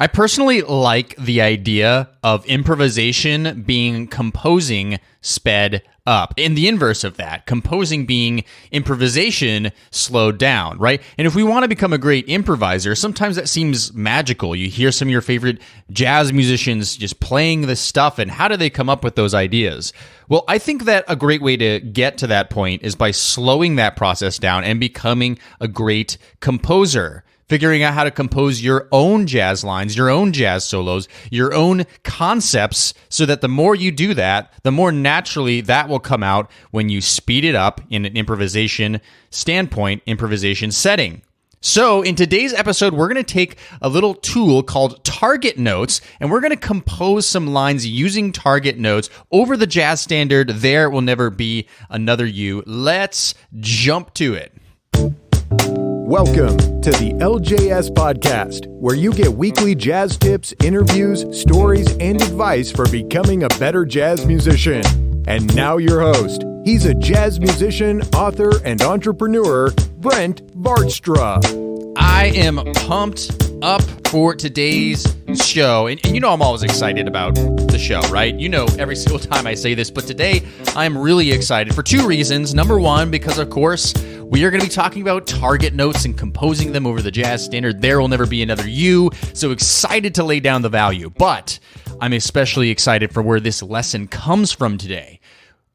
I personally like the idea of improvisation being composing sped up. And the inverse of that, composing being improvisation slowed down, right? And if we want to become a great improviser, sometimes that seems magical. You hear some of your favorite jazz musicians just playing this stuff, and how do they come up with those ideas? Well, I think that a great way to get to that point is by slowing that process down and becoming a great composer. Figuring out how to compose your own jazz lines, your own jazz solos, your own concepts, so that the more you do that, the more naturally that will come out when you speed it up in an improvisation standpoint, improvisation setting. So in today's episode, we're going to take a little tool called target notes, and we're going to compose some lines using target notes over the jazz standard, There Will Never Be Another You. Let's jump to it. Welcome to the LJS podcast, where you get weekly jazz tips, interviews, stories, and advice for becoming a better jazz musician. And now your host. He's a jazz musician, author, and entrepreneur, Brent Vaartstra. I am pumped up for today's show. And you know I'm always excited about the show, right? You know every single time I say this, but today I'm really excited for two reasons. Number one, because of course, we are going to be talking about target notes and composing them over the jazz standard, There Will Never Be Another You. So excited to lay down the value. But I'm especially excited for where this lesson comes from today.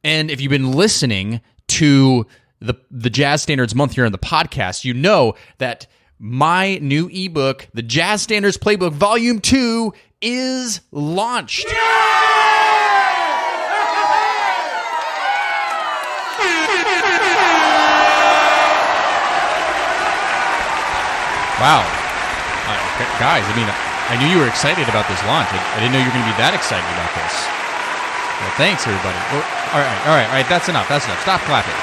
And if you've been listening to the Jazz Standards Month here on the podcast, you know that my new ebook, The Jazz Standards Playbook Volume 2, is launched. Wow. Guys, I knew you were excited about this launch. I didn't know you were going to be that excited about this. Well, thanks, everybody. Well, all right. That's enough. Stop clapping.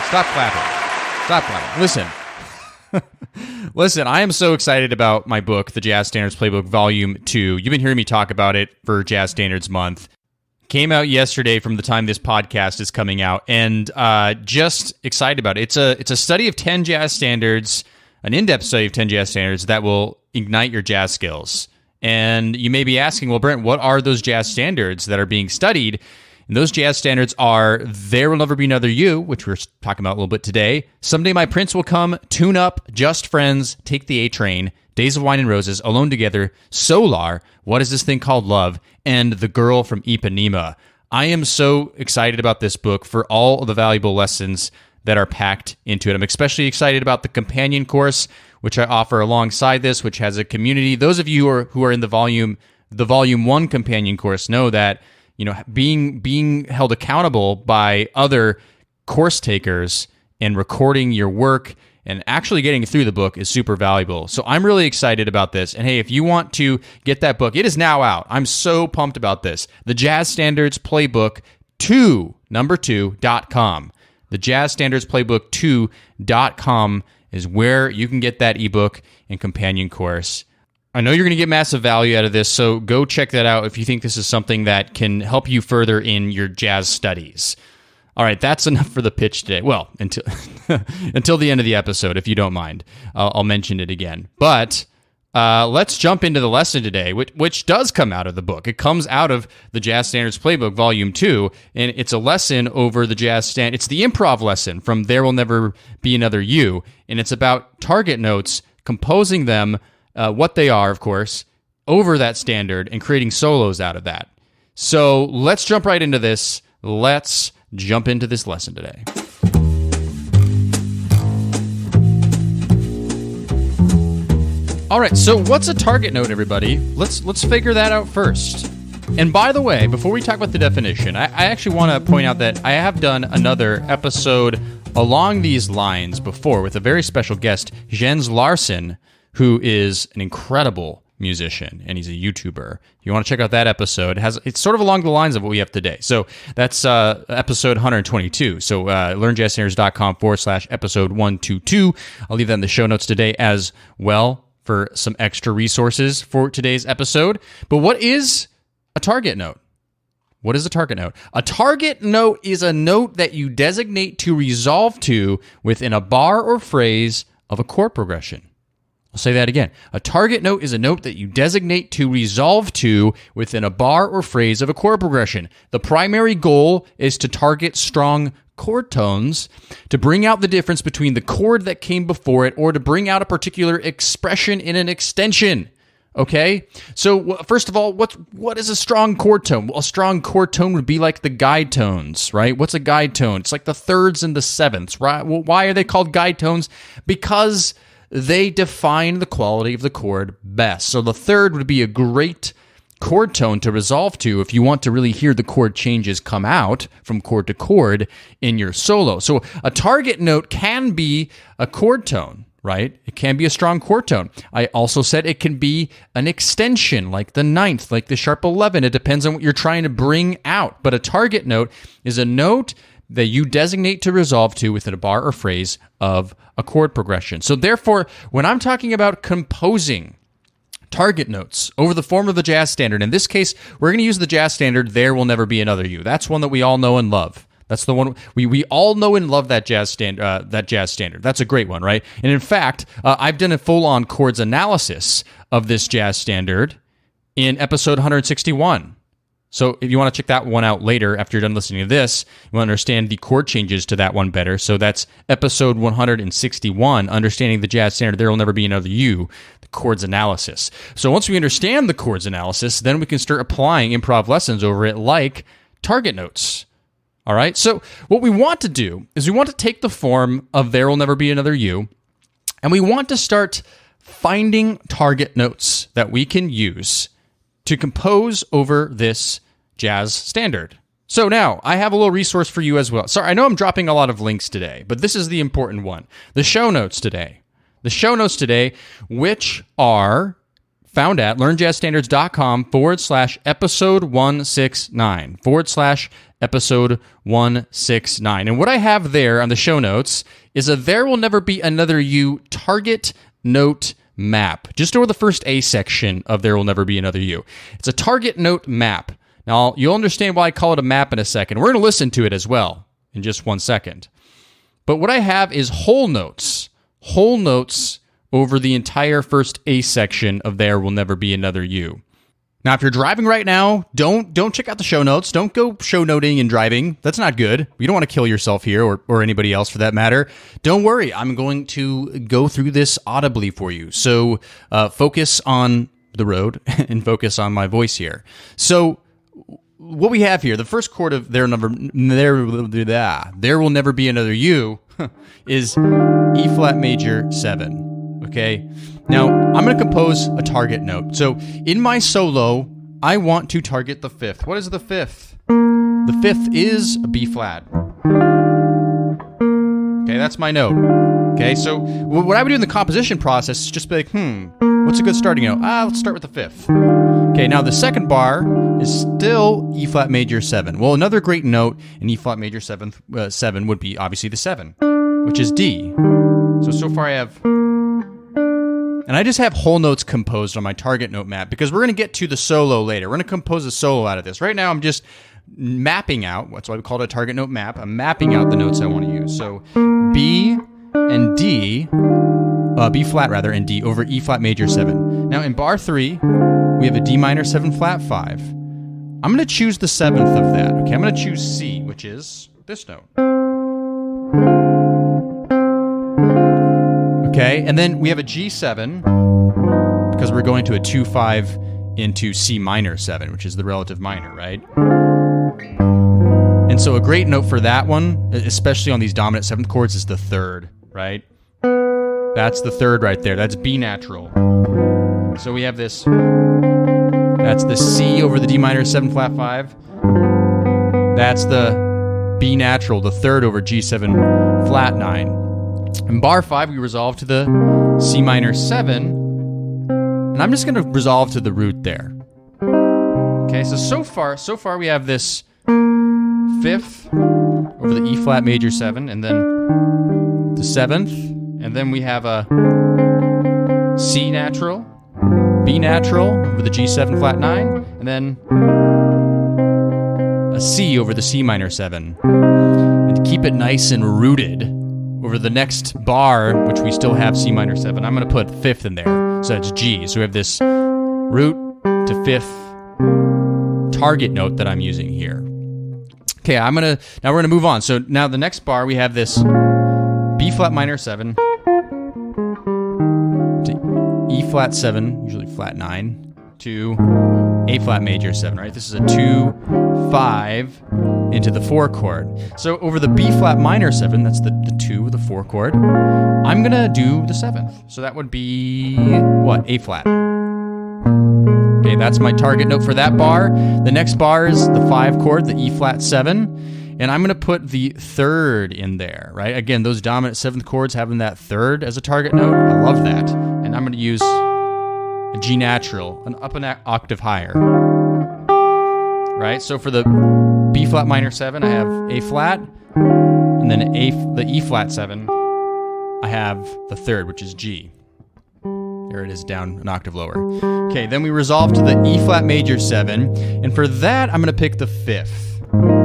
Listen, I am so excited about my book, The Jazz Standards Playbook Volume 2. You've been hearing me talk about it for Jazz Standards Month. Came out yesterday from the time this podcast is coming out, and just excited about it. It's a study of 10 jazz standards, an in-depth study of 10 jazz standards that will ignite your jazz skills. And you may be asking, well, Brent, what are those jazz standards that are being studied? And those jazz standards are There Will Never Be Another You, which we're talking about a little bit today, Someday My Prince Will Come, Tune Up, Just Friends, Take the A Train, Days of Wine and Roses, Alone Together, Solar, What Is This Thing Called Love, and The Girl from Ipanema. I am so excited about this book for all of the valuable lessons that are packed into it. I'm especially excited about the companion course, which I offer alongside this, which has a community. Those of you who are in the Volume 1 companion course know that being held accountable by other course takers and recording your work and actually getting through the book is super valuable. So I'm really excited about this. And hey, if you want to get that book, it is now out. I'm so pumped about this. The Jazz Standards Playbook 2, number 2.com. The Jazz Standards Playbook 2.com is where you can get that ebook and companion course. I know you're going to get massive value out of this, so go check that out if you think this is something that can help you further in your jazz studies. All right, that's enough for the pitch today. Well, until the end of the episode, if you don't mind. I'll mention it again. But let's jump into the lesson today, which does come out of the book. It comes out of the Jazz Standards Playbook, Volume 2, and it's a lesson over the jazz stand. It's the improv lesson from There Will Never Be Another You, and it's about target notes, composing them, what they are, of course, over that standard and creating solos out of that. So let's jump right into this. Let's jump into this lesson today. All right, so what's a target note, everybody? Let's figure that out first. And by the way, before we talk about the definition, I actually want to point out that I have done another episode along these lines before with a very special guest, Jens Larsen, who is an incredible musician, and he's a YouTuber. If you want to check out that episode, it's sort of along the lines of what we have today. So that's episode 122. So learnjazzstandards.com/episode 122. I'll leave that in the show notes today as well for some extra resources for today's episode. But what is a target note? What is a target note? A target note is a note that you designate to resolve to within a bar or phrase of a chord progression. I'll say that again. A target note is a note that you designate to resolve to within a bar or phrase of a chord progression. The primary goal is to target strong chord tones, to bring out the difference between the chord that came before it, or to bring out a particular expression in an extension. Okay? So first of all, what is a strong chord tone? Well, a strong chord tone would be like the guide tones, right? What's a guide tone? It's like the thirds and the sevenths, right? Well, why are they called guide tones? Because they define the quality of the chord best. So the third would be a great chord tone to resolve to if you want to really hear the chord changes come out from chord to chord in your solo. So a target note can be a chord tone, right? It can be a strong chord tone. I also said it can be an extension like the ninth, like the sharp 11. It depends on what you're trying to bring out. But a target note is a note that you designate to resolve to within a bar or phrase of a chord progression. So therefore, when I'm talking about composing target notes over the form of the jazz standard, in this case, we're going to use the jazz standard, There Will Never Be Another You. That's one that we all know and love. That's the one we all know and love, that jazz standard. That's a great one, right? And in fact, I've done a full-on chords analysis of this jazz standard in episode 161. So if you want to check that one out later after you're done listening to this, you want to understand the chord changes to that one better. So that's episode 161, Understanding the Jazz Standard, There Will Never Be Another You, the chords analysis. So once we understand the chords analysis, then we can start applying improv lessons over it like target notes. All right? So what we want to do is we want to take the form of There Will Never Be Another You, and we want to start finding target notes that we can use to compose over this jazz standard. So now, I have a little resource for you as well. Sorry, I know I'm dropping a lot of links today, but this is the important one. The show notes today. The show notes today, which are found at learnjazzstandards.com/episode 169, /episode 169. And what I have there on the show notes is a There Will Never Be Another You target note map, just over the first A section of There Will Never Be Another You. It's a target note map. Now, you'll understand why I call it a map in a second. We're going to listen to it as well in just 1 second. But what I have is whole notes over the entire first A section of There Will Never Be Another You. Now, if you're driving right now, don't check out the show notes. Don't go show noting and driving. That's not good. You don't want to kill yourself here or anybody else for that matter. Don't worry. I'm going to go through this audibly for you. So focus on the road and focus on my voice here. So what we have here, the first chord of There Will Never Be Another You is E flat major 7. Okay? Now, I'm going to compose a target note. So, in my solo, I want to target the fifth. What is the fifth? The fifth is a B flat. Okay, that's my note. Okay, so what I would do in the composition process is just be like, what's a good starting note? Let's start with the fifth. Okay, now the second bar is still E flat major 7. Well, another great note in E flat major 7 would be obviously the 7, which is D. So far I have... And I just have whole notes composed on my target note map because we're going to get to the solo later. We're going to compose a solo out of this. Right now, I'm just mapping out. That's why we call it a target note map. I'm mapping out the notes I want to use. So B and D, B flat rather, and D over E flat major 7. Now in bar 3, we have a D minor 7 flat 5. I'm going to choose the 7th of that. Okay, I'm going to choose C, which is this note. Okay, and then we have a G7 because we're going to a 2-5 into C minor 7, which is the relative minor, right? And so a great note for that one, especially on these dominant 7th chords, is the 3rd, right? That's the 3rd right there. That's B natural. So we have this, that's the C over the D minor 7 flat 5. That's the B natural, the 3rd over G7 flat 9. In bar 5, we resolve to the C minor 7, and I'm just going to resolve to the root there. Okay, so far we have this 5th over the E flat major 7, and then the 7th, and then we have a C natural, B natural over the G7 flat 9, and then a C over the C minor 7. And to keep it nice and rooted, over the next bar, which we still have C minor 7, I'm going to put fifth in there. So that's G. So we have this root to fifth target note that I'm using here. Okay, now we're going to move on. So now the next bar, we have this B flat minor 7 to E flat 7, usually flat 9, to A flat major 7, right? This is a 2, 5 into the 4 chord. So over the B flat minor 7, that's the 2 with the 4 chord, I'm going to do the 7th. So that would be, what, A flat. Okay, that's my target note for that bar. The next bar is the 5 chord, the E flat 7, and I'm going to put the 3rd in there, right? Again, those dominant 7th chords having that 3rd as a target note, I love that. And I'm going to use a G natural, up an octave higher, right? So for the B flat minor 7, I have A flat, and then the E flat 7, I have the 3rd, which is G. There it is, down an octave lower. Okay, then we resolve to the E flat major 7, and for that, I'm going to pick the 5th,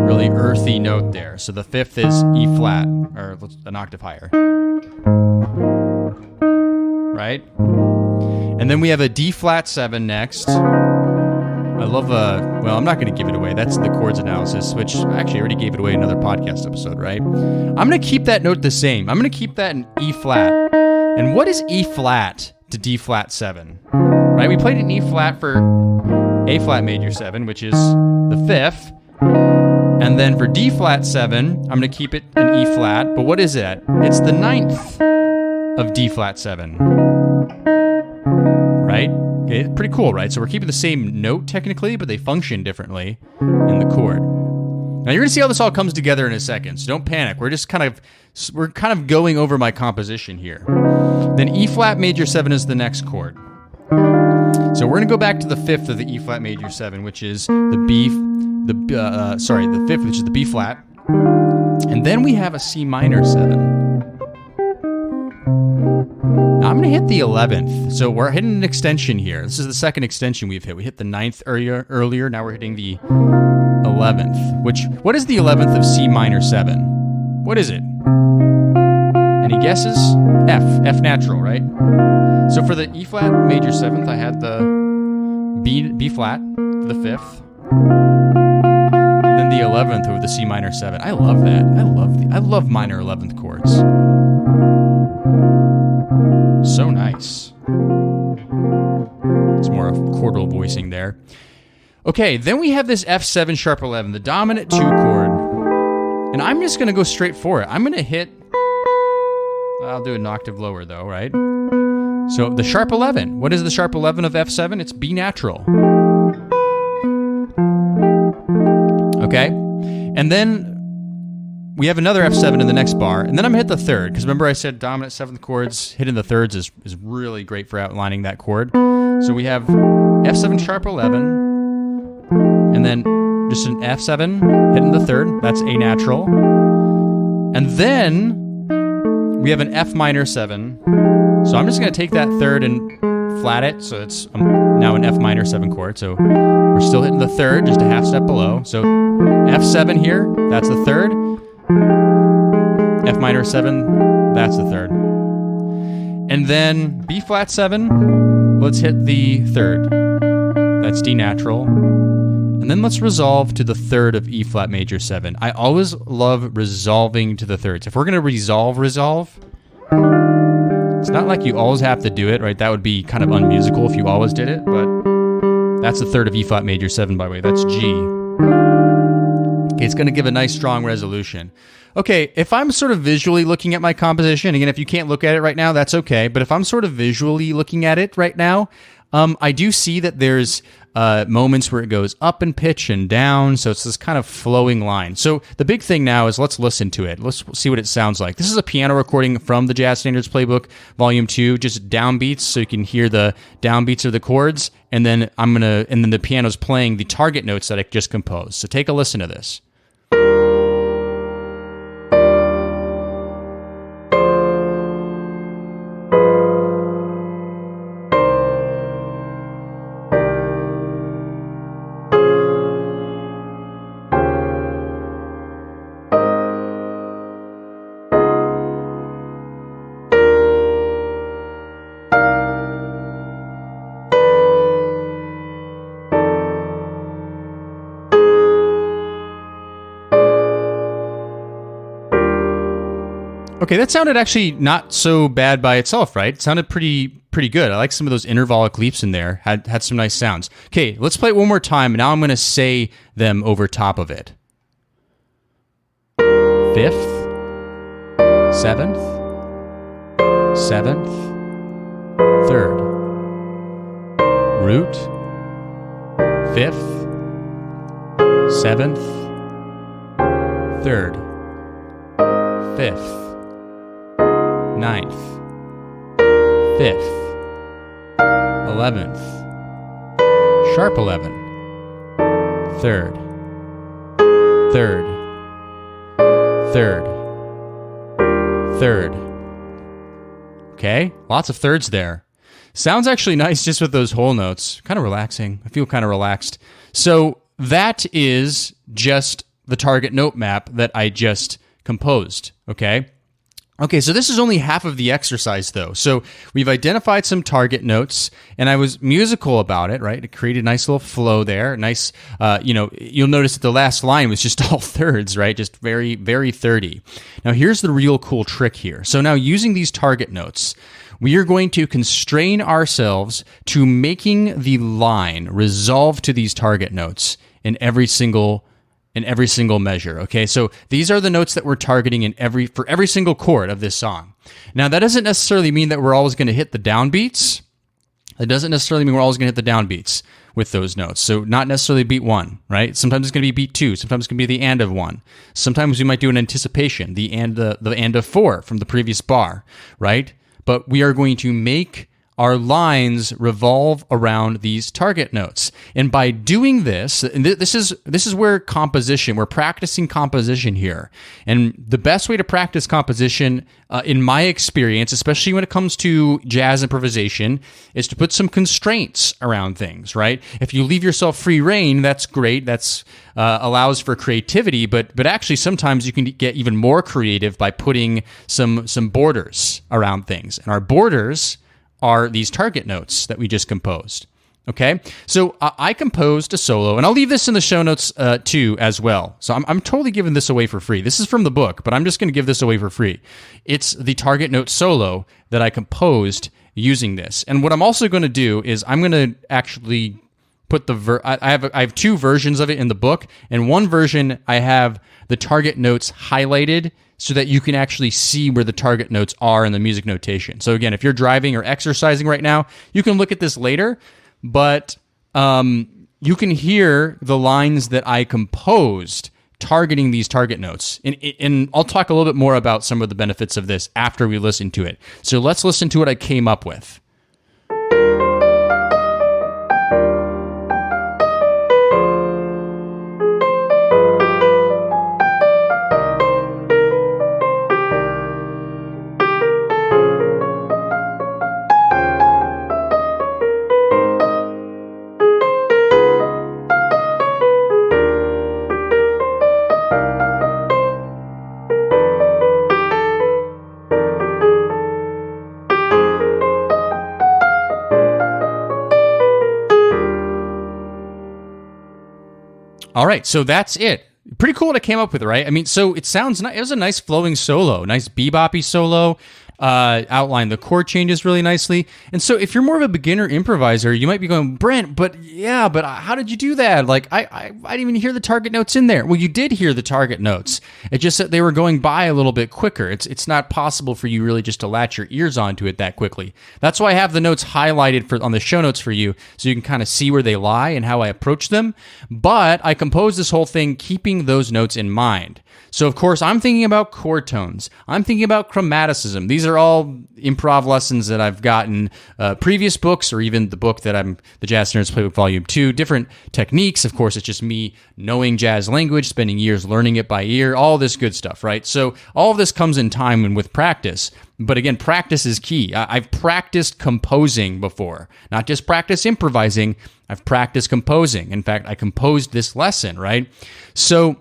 really earthy note there. So the 5th is E flat, or an octave higher, right? And then we have a D flat 7 next. I love well, I'm not going to give it away. That's the chords analysis, which actually I already gave it away in another podcast episode, right? I'm going to keep that note the same. I'm going to keep that in E flat. And what is E flat to D flat 7? Right? We played an E flat for A flat major 7, which is the 5th. And then for D flat 7, I'm going to keep it in E flat. But what is it? It's the 9th of D flat 7. Right? Okay, pretty cool, right? So we're keeping the same note technically, but they function differently in the chord. Now you're gonna see how this all comes together in a second, so don't panic. We're kind of going over my composition here. Then E flat major 7 is the next chord. So we're gonna go back to the 5th of the E flat major 7, which is the 5th, which is the B flat, and then we have a C minor 7. Now I'm going to hit the 11th. So we're hitting an extension here. This is the second extension we've hit. We hit the 9th earlier. Now we're hitting the 11th. What is the 11th of C minor 7? What is it? Any guesses? F natural, right? So for the E flat major 7th, I had the B flat for the 5th. Then the 11th over the C minor 7. I love that. I love minor 11th chords. So nice. It's more of chordal voicing there. Okay, then we have this F7 sharp 11, the dominant 2 chord. And I'm just going to go straight for it. I'm going to hit... I'll do an octave lower though, right? So the sharp 11. What is the sharp 11 of F7? It's B natural. Okay? And then we have another F7 in the next bar, and then I'm going to hit the 3rd, because remember I said dominant 7th chords, hitting the 3rds is really great for outlining that chord. So we have F7 sharp 11, and then just an F7 hitting the 3rd, that's A natural. And then we have an F minor 7, so I'm just going to take that 3rd and flat it, so it's now an F minor 7 chord, so we're still hitting the 3rd, just a half step below. So F7 here, that's the 3rd. F minor 7, that's the 3rd. And then B flat 7, let's hit the 3rd. That's D natural. And then let's resolve to the 3rd of E flat major 7. I always love resolving to the 3rds. If we're going to resolve, it's not like you always have to do it, right? That would be kind of unmusical if you always did it, but that's the 3rd of E flat major 7, by the way. That's G. Okay, it's going to give a nice strong resolution. Okay, if I'm sort of visually looking at my composition, again, if you can't look at it right now, that's okay. But if I'm sort of visually looking at it right now, I do see that there's moments where it goes up in pitch and down. So it's this kind of flowing line. So the big thing now is let's listen to it. Let's see what it sounds like. This is a piano recording from the Jazz Standards Playbook, Volume 2, just downbeats, so you can hear the downbeats of the chords. And then the piano's playing the target notes that I just composed. So take a listen to this. Okay, that sounded actually not so bad by itself, right? It sounded pretty good. I like some of those intervallic leaps in there. Had some nice sounds. Okay, let's play it one more time, and now I'm going to say them over top of it. 5th, 7th, 7th, 3rd, root, 5th, 7th, 3rd, 5th, 9th, 5th, 11th, sharp 11, 3rd, 3rd, 3rd, 3rd. Okay, lots of thirds there. Sounds actually nice just with those whole notes. Kind of relaxing. I feel kind of relaxed. So that is just the target note map that I just composed, okay? Okay, so this is only half of the exercise, though. So we've identified some target notes, and I was musical about it, right? It created a nice little flow there. Nice, you'll notice that the last line was just all thirds, right? Just very, very thirdy. Now, here's the real cool trick here. So now using these target notes, we are going to constrain ourselves to making the line resolve to these target notes in every single measure, okay? So these are the notes that we're targeting for every single chord of this song. Now, that doesn't necessarily mean that we're always going to hit the downbeats. It doesn't necessarily mean we're always going to hit the downbeats with those notes. So not necessarily beat 1, right? Sometimes it's going to be beat 2. Sometimes it's going to be the and of 1. Sometimes we might do an anticipation, the and of 4 from the previous bar, right? But we are going to make our lines revolve around these target notes. And by doing this, and this is where we're practicing composition here. And the best way to practice composition, in my experience, especially when it comes to jazz improvisation, is to put some constraints around things, right? If you leave yourself free rein, that's great. That's allows for creativity, but actually sometimes you can get even more creative by putting some borders around things. And our borders are these target notes that we just composed. Okay, so I composed a solo, and I'll leave this in the show notes too as well. So I'm totally giving this away for free. This is from the book, but I'm just going to give this away for free. It's the target note solo that I composed using this. And what I'm also going to do is I'm going to actually put I have two versions of it in the book, and one version I have the target notes highlighted so that you can actually see where the target notes are in the music notation. So again, if you're driving or exercising right now, you can look at this later, but you can hear the lines that I composed targeting these target notes. And I'll talk a little bit more about some of the benefits of this after we listen to it. So let's listen to what I came up with. All right, so that's it. Pretty cool what I came up with, right? I mean, so it sounds nice. It was a nice flowing solo, nice beboppy solo. Outline the chord changes really nicely. And so if you're more of a beginner improviser, you might be going, Brent, but how did you do that? Like, I didn't even hear the target notes in there. Well, you did hear the target notes. It just that they were going by a little bit quicker. It's not possible for you really just to latch your ears onto it that quickly. That's why I have the notes highlighted on the show notes for you, so you can kind of see where they lie and how I approach them. But I composed this whole thing keeping those notes in mind. So, of course, I'm thinking about chord tones. I'm thinking about chromaticism. These are all improv lessons that I've gotten previous books, or even the book that the Jazz Standards Playbook Volume 2. Different techniques. Of course, it's just me knowing jazz language, spending years learning it by ear, all this good stuff, right? So all of this comes in time and with practice. But again, practice is key. I've practiced composing before. Not just practice improvising. I've practiced composing. In fact, I composed this lesson, right? So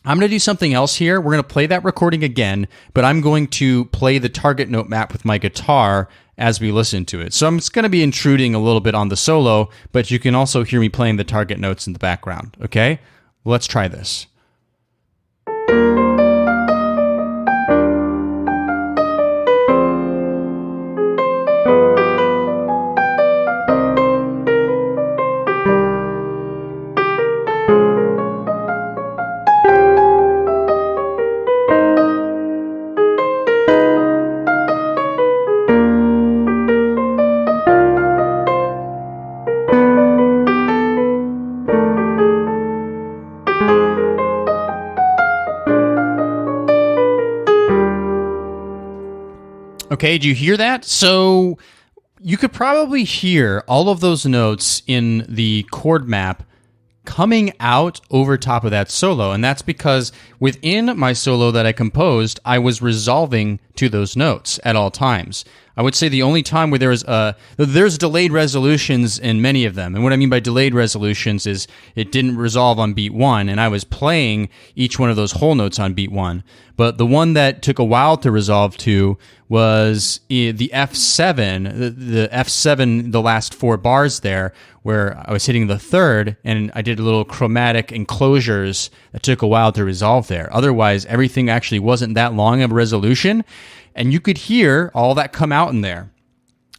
I'm going to do something else here. We're going to play that recording again, but I'm going to play the target note map with my guitar as we listen to it. So I'm just going to be intruding a little bit on the solo, but you can also hear me playing the target notes in the background, okay? Let's try this. Okay, do you hear that? So you could probably hear all of those notes in the chord map coming out over top of that solo. And that's because within my solo that I composed, I was resolving to those notes at all times. I would say the only time where there's delayed resolutions in many of them. And what I mean by delayed resolutions is it didn't resolve on beat 1, and I was playing each one of those whole notes on beat 1. But the one that took a while to resolve to was the F7, the F7, the last 4 bars there, where I was hitting the 3rd, and I did little chromatic enclosures that took a while to resolve there. Otherwise, everything actually wasn't that long of a resolution, and you could hear all that come out in there.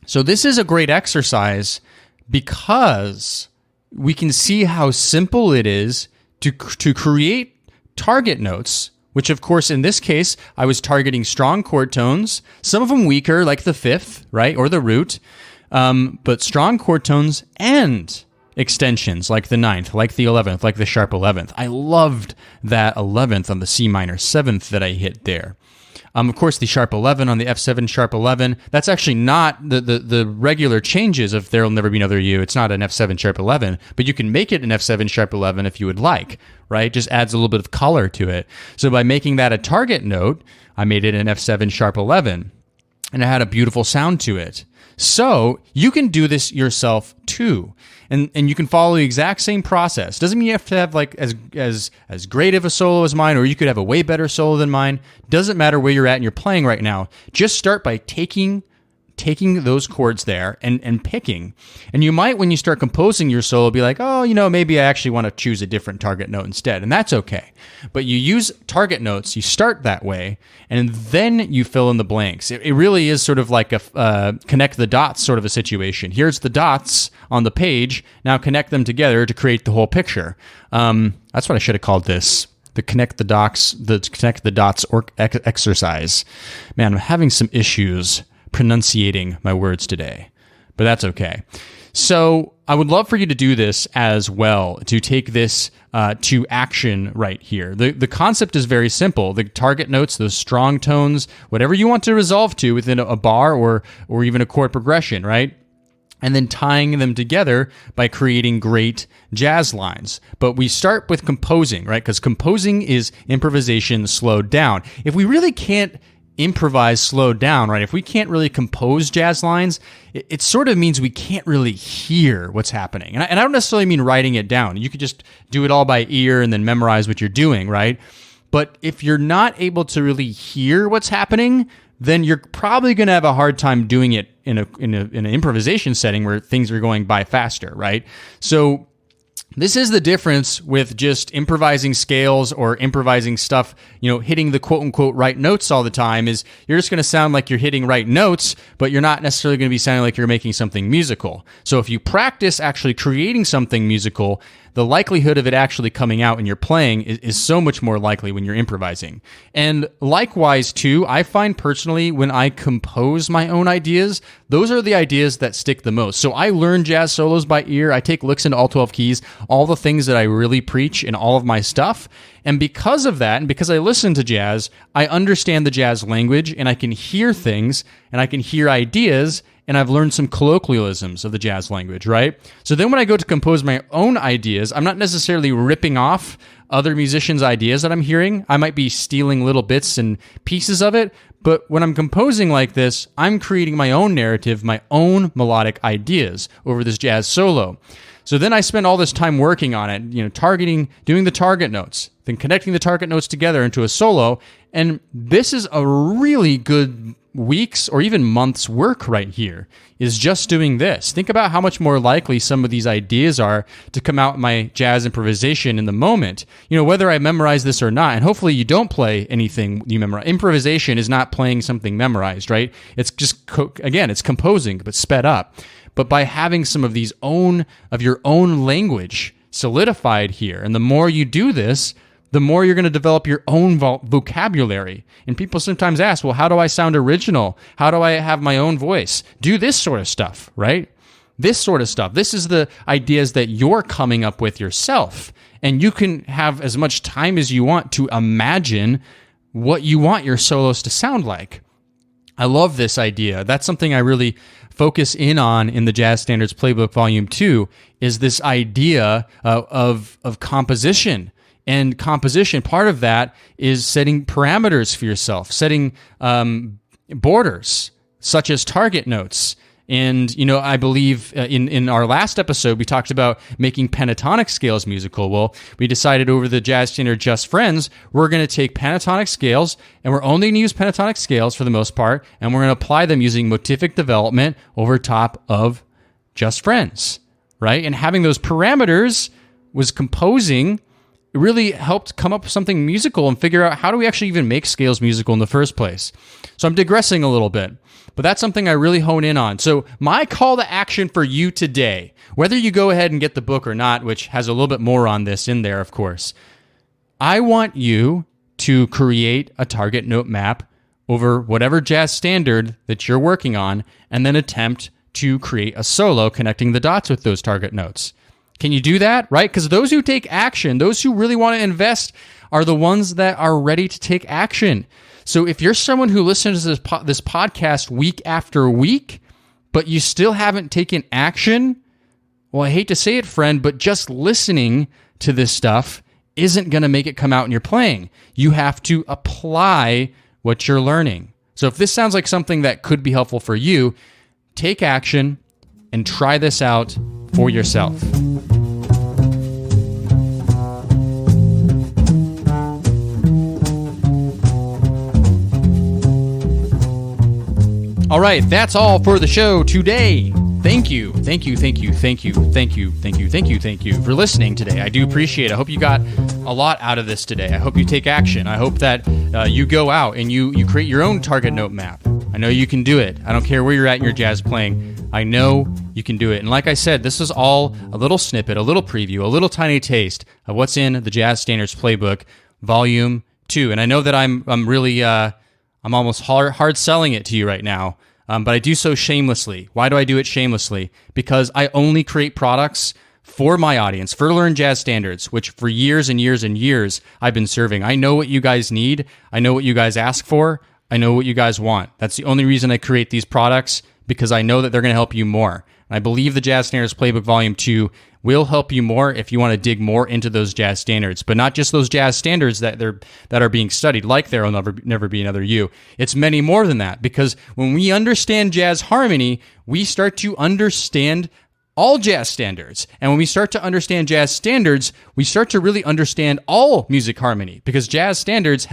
So this is a great exercise because we can see how simple it is to create target notes, which of course in this case, I was targeting strong chord tones, some of them weaker like the 5th, right, or the root, but strong chord tones and extensions like the 9th, like the 11th, like the sharp 11th. I loved that 11th on the C minor 7th that I hit there. Of course, the sharp 11 on the F7 sharp 11, that's actually not the regular changes of There'll Never Be Another You. It's not an F7 sharp 11, but you can make it an F7 sharp 11 if you would like, right? Just adds a little bit of color to it. So by making that a target note, I made it an F7 sharp 11, and it had a beautiful sound to it. So you can do this yourself too. And you can follow the exact same process. Doesn't mean you have to have like as great of a solo as mine, or you could have a way better solo than mine. Doesn't matter where you're at and you're playing right now. Just start by taking those chords there and picking. And you might, when you start composing your solo, be like, oh, maybe I actually want to choose a different target note instead. And that's okay. But you use target notes, you start that way, and then you fill in the blanks. It really is sort of like a connect the dots sort of a situation. Here's the dots on the page. Now connect them together to create the whole picture. That's what I should have called this. The connect the dots exercise. Man, I'm having some issues pronunciating my words today, but that's okay. So I would love for you to do this as well, to take this to action right here. The concept is very simple. The target notes, those strong tones, whatever you want to resolve to within a bar or even a chord progression, right? And then tying them together by creating great jazz lines. But we start with composing, right? Because composing is improvisation slowed down. If we really can't improvise slowed down, right? If we can't really compose jazz lines, it sort of means we can't really hear what's happening. And I don't necessarily mean writing it down. You could just do it all by ear and then memorize what you're doing, right? But if you're not able to really hear what's happening, then you're probably going to have a hard time doing it in an improvisation setting where things are going by faster, right? So this is the difference with just improvising scales or improvising stuff, hitting the quote-unquote right notes all the time, is you're just going to sound like you're hitting right notes, but you're not necessarily going to be sounding like you're making something musical. So if you practice actually creating something musical, the likelihood of it actually coming out in your playing is so much more likely when you're improvising. And likewise, too, I find personally when I compose my own ideas, those are the ideas that stick the most. So I learn jazz solos by ear. I take licks into all 12 keys, all the things that I really preach in all of my stuff. And because of that, and because I listen to jazz, I understand the jazz language, and I can hear things, and I can hear ideas, and I've learned some colloquialisms of the jazz language, right? So then when I go to compose my own ideas, I'm not necessarily ripping off other musicians' ideas that I'm hearing. I might be stealing little bits and pieces of it, but when I'm composing like this, I'm creating my own narrative, my own melodic ideas over this jazz solo. So then I spend all this time working on it, targeting, doing the target notes, then connecting the target notes together into a solo, and this is a really good weeks or even months work right here, is just doing this. Think about how much more likely some of these ideas are to come out in my jazz improvisation in the moment, whether I memorize this or not. And hopefully you don't play anything you memorize. Improvisation is not playing something memorized, right? It's just, again, it's composing, but sped up. But by having some of these of your own language solidified here, and the more you do this, the more you're going to develop your own vocabulary. And people sometimes ask, well, how do I sound original? How do I have my own voice? Do this sort of stuff, right? This sort of stuff. This is the ideas that you're coming up with yourself. And you can have as much time as you want to imagine what you want your solos to sound like. I love this idea. That's something I really focus in on in the Jazz Standards Playbook Volume 2 is this idea of composition. And composition, part of that is setting parameters for yourself, setting borders, such as target notes. And, I believe in our last episode, we talked about making pentatonic scales musical. Well, we decided over the Jazz Standard Just Friends, we're going to take pentatonic scales, and we're only going to use pentatonic scales for the most part, and we're going to apply them using motivic development over top of Just Friends, right? And having those parameters was composing. It really helped come up with something musical and figure out how do we actually even make scales musical in the first place. So I'm digressing a little bit, but that's something I really hone in on. So my call to action for you today, whether you go ahead and get the book or not, which has a little bit more on this in there, of course, I want you to create a target note map over whatever jazz standard that you're working on, and then attempt to create a solo connecting the dots with those target notes. Can you do that, right? Because those who take action, those who really want to invest, are the ones that are ready to take action. So if you're someone who listens to this podcast week after week, but you still haven't taken action, well, I hate to say it, friend, but just listening to this stuff isn't going to make it come out in your playing. You have to apply what you're learning. So if this sounds like something that could be helpful for you, take action and try this out for yourself. All right, that's all for the show today. Thank you for listening today. I do appreciate it. I hope you got a lot out of this today. I hope you take action. I hope that you go out and you create your own target note map. I know you can do it. I don't care where you're at in your jazz playing. I know you can do it. And like I said, this is all a little snippet, a little preview, a little tiny taste of what's in the Jazz Standards Playbook, Volume 2. And I know that I'm almost hard selling it to you right now, but I do so shamelessly. Why do I do it shamelessly? Because I only create products for my audience, for Learn Jazz Standards, which for years and years and years I've been serving. I know what you guys need. I know what you guys ask for. I know what you guys want. That's the only reason I create these products, because I know that they're going to help you more. I believe the Jazz Standards Playbook Volume 2 will help you more if you want to dig more into those jazz standards, but not just those jazz standards that are being studied, like There'll Never Be Another You. It's many more than that, because when we understand jazz harmony, we start to understand all jazz standards. And when we start to understand jazz standards, we start to really understand all music harmony, because jazz standards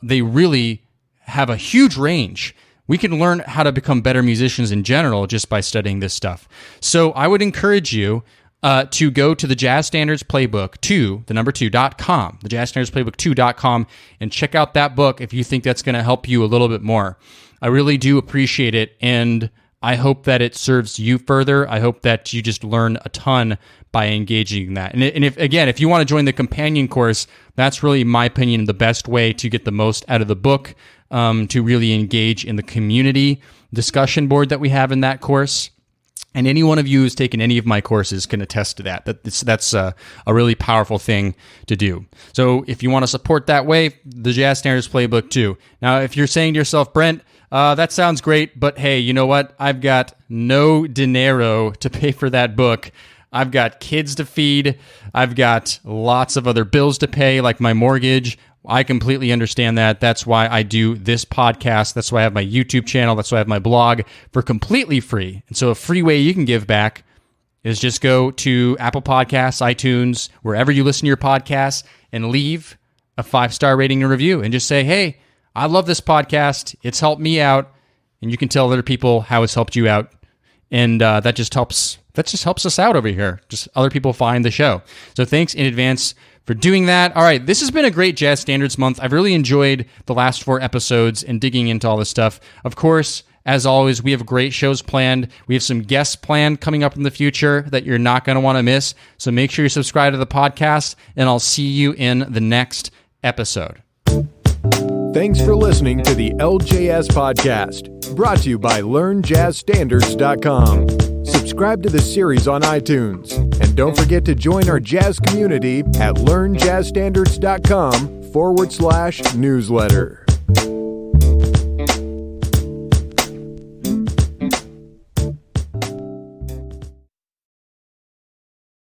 they really have a huge range. We can learn how to become better musicians in general just by studying this stuff. So I would encourage you to go to the Jazz Standards Playbook 2, the number 2.com, the Jazz Standards Playbook 2.com, and check out that book if you think that's going to help you a little bit more. I really do appreciate it, and I hope that it serves you further. I hope that you just learn a ton by engaging in that. And if you want to join the companion course, that's really, in my opinion, the best way to get the most out of the book, to really engage in the community discussion board that we have in that course. And any one of you who's taken any of my courses can attest to that. That's a really powerful thing to do. So if you want to support that way, the Jazz Standards Playbook 2. Now, if you're saying to yourself, Brent, that sounds great, but hey, you know what? I've got no dinero to pay for that book. I've got kids to feed. I've got lots of other bills to pay, like my mortgage. I completely understand that. That's why I do this podcast. That's why I have my YouTube channel. That's why I have my blog for completely free. And so a free way you can give back is just go to Apple Podcasts, iTunes, wherever you listen to your podcasts, and leave a 5-star rating and review and just say, hey, I love this podcast. It's helped me out. And you can tell other people how it's helped you out. And that just helps us out over here. Just other people find the show. So thanks in advance for doing that. All right, this has been a great Jazz Standards month. I've really enjoyed the last 4 episodes and digging into all this stuff. Of course, as always, we have great shows planned. We have some guests planned coming up in the future that you're not going to want to miss. So make sure you subscribe to the podcast, and I'll see you in the next episode. Thanks for listening to the LJS podcast, brought to you by LearnJazzStandards.com. Subscribe to the series on iTunes, and don't forget to join our jazz community at LearnJazzStandards.com/newsletter.